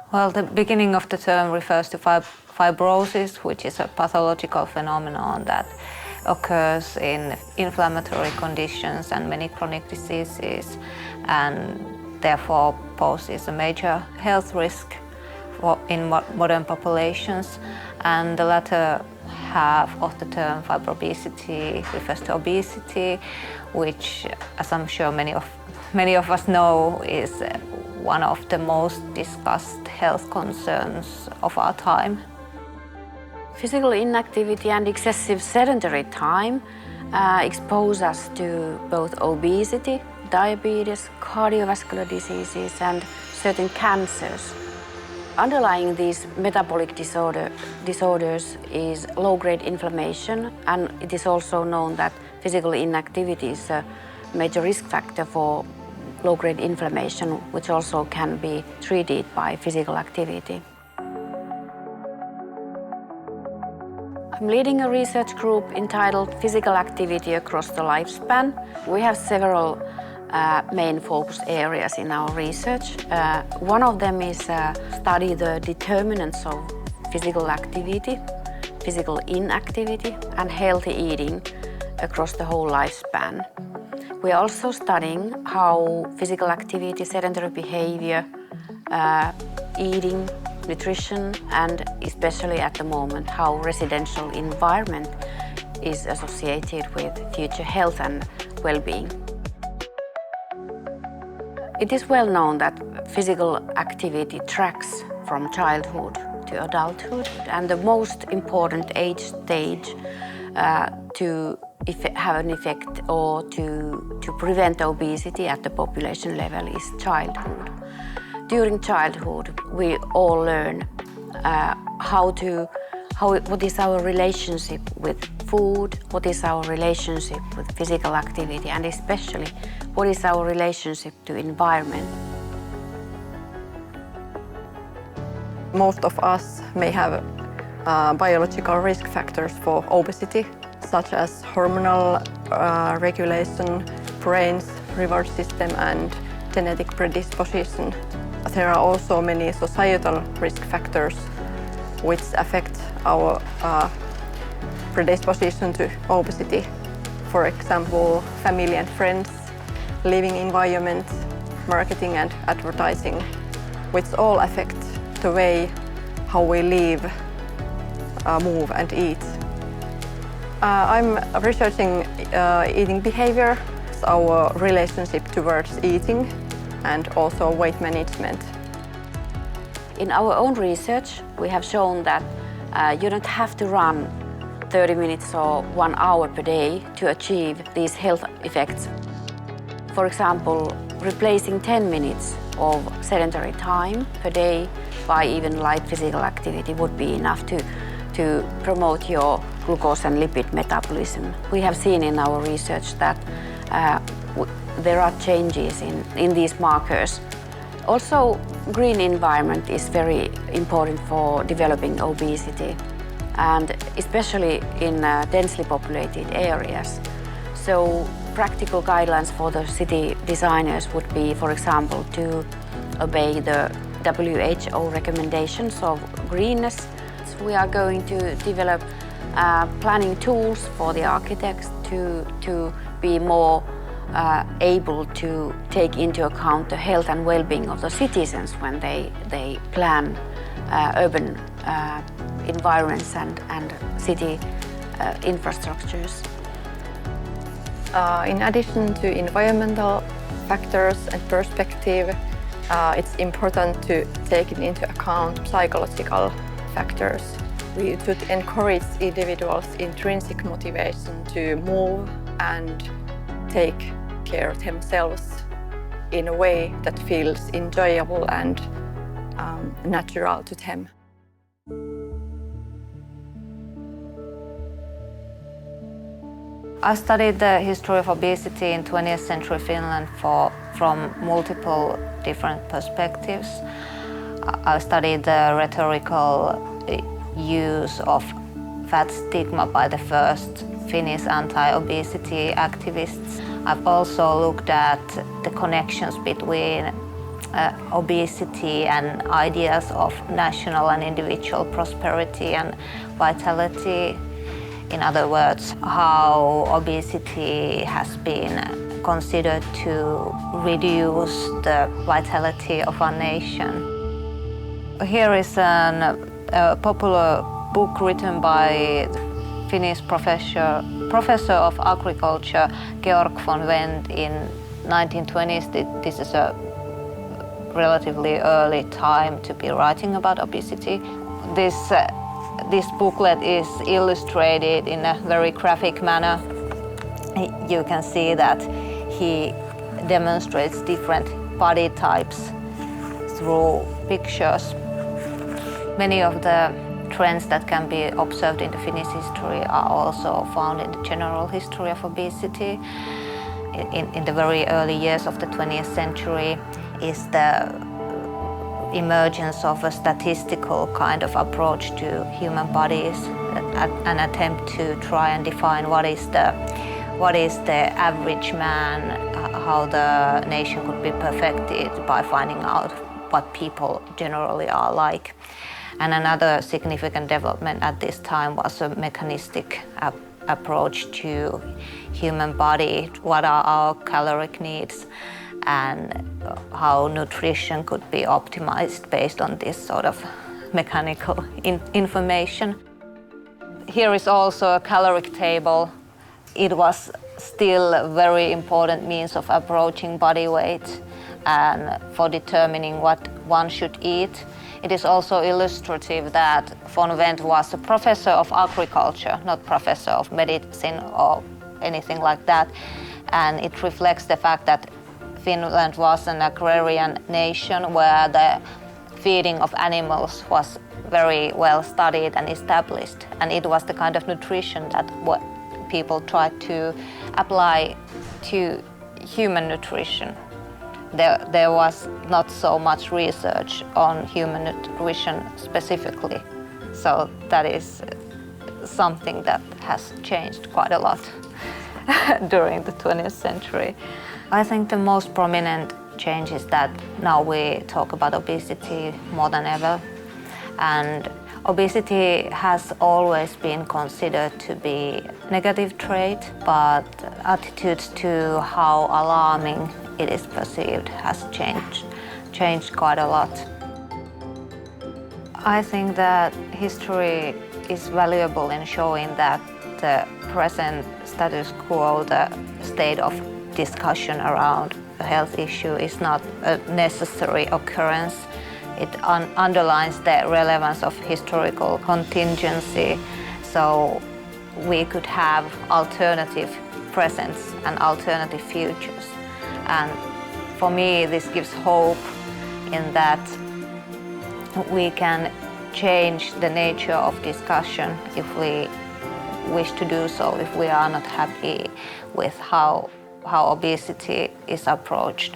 Well, the beginning of the term refers to fibrosis, which is a pathological phenomenon that occurs in inflammatory conditions and many chronic diseases, and therefore poses a major health risk in modern populations. And the latter half of the term fibrobesity refers to obesity, which, as I'm sure many of us know, is one of the most discussed health concerns of our time. Physical inactivity and excessive sedentary time expose us to both obesity, diabetes, cardiovascular diseases, and certain cancers. Underlying these metabolic disorders is low-grade inflammation, and it is also known that physical inactivity is a major risk factor for low-grade inflammation, which also can be treated by physical activity. I'm leading a research group entitled Physical Activity Across the Lifespan. We have several main focus areas in our research. One of them is study the determinants of physical activity, physical inactivity, and healthy eating across the whole lifespan. We are also studying how physical activity, sedentary behavior, eating, nutrition, and especially at the moment, how residential environment is associated with future health and well-being. It is well known that physical activity tracks from childhood to adulthood, and the most important age stage to have an effect or to prevent obesity at the population level is childhood. During childhood, we all learn what is our relationship with food, what is our relationship with physical activity, and especially what is our relationship to environment. Most of us may have biological risk factors for obesity, such as hormonal regulation, brain's reward system, and genetic predisposition. There are also many societal risk factors which affect our predisposition to obesity. For example, family and friends, living environment, marketing and advertising, which all affect the way how we live, move and eat. I'm researching eating behavior, our relationship towards eating, and also weight management. In our own research, we have shown that you don't have to run 30 minutes or 1 hour per day to achieve these health effects. For example, replacing 10 minutes of sedentary time per day by even light physical activity would be enough to promote your glucose and lipid metabolism. We have seen in our research that there are changes in these markers. Also, green environment is very important for developing obesity, and especially in densely populated areas. So practical guidelines for the city designers would be, for example, to obey the WHO recommendations of greenness. We are going to develop planning tools for the architects to be more able to take into account the health and well-being of the citizens when they plan urban environments and city infrastructures. In addition to environmental factors and perspective, it's important to take into account psychological factors. We should encourage individuals' intrinsic motivation to move and take care of themselves in a way that feels enjoyable and natural to them. I studied the history of obesity in 20th century Finland from multiple different perspectives. I studied the rhetorical use of fat stigma by the first Finnish anti-obesity activists. I've also looked at the connections between obesity and ideas of national and individual prosperity and vitality. In other words, how obesity has been considered to reduce the vitality of our nation. Here is a popular book written by Finnish professor of agriculture Georg von Wendt in 1920s. This is a relatively early time to be writing about obesity. This booklet is illustrated in a very graphic manner. You can see that he demonstrates different body types through pictures. Many of the trends that can be observed in the Finnish history are also found in the general history of obesity. In the very early years of the 20th century is the emergence of a statistical kind of approach to human bodies, an attempt to try and define what is the average man, how the nation could be perfected by finding out what people generally are like. And another significant development at this time was a mechanistic approach to human body, what are our caloric needs, and how nutrition could be optimized based on this sort of mechanical information. Here is also a caloric table. It was still a very important means of approaching body weight and for determining what one should eat. It is also illustrative that von Wendt was a professor of agriculture, not professor of medicine or anything like that. And it reflects the fact that Finland was an agrarian nation where the feeding of animals was very well studied and established. And it was the kind of nutrition that what people tried to apply to human nutrition. There was not so much research on human nutrition specifically. So that is something that has changed quite a lot during the 20th century. I think the most prominent change is that now we talk about obesity more than ever. And obesity has always been considered to be a negative trait, but attitudes to how alarming it is perceived has changed quite a lot. I think that history is valuable in showing that the present status quo, the state of discussion around a health issue, is not a necessary occurrence. It underlines the relevance of historical contingency, so we could have alternative presents and alternative futures. And for me, this gives hope in that we can change the nature of discussion if we wish to do so, if we are not happy with how obesity is approached.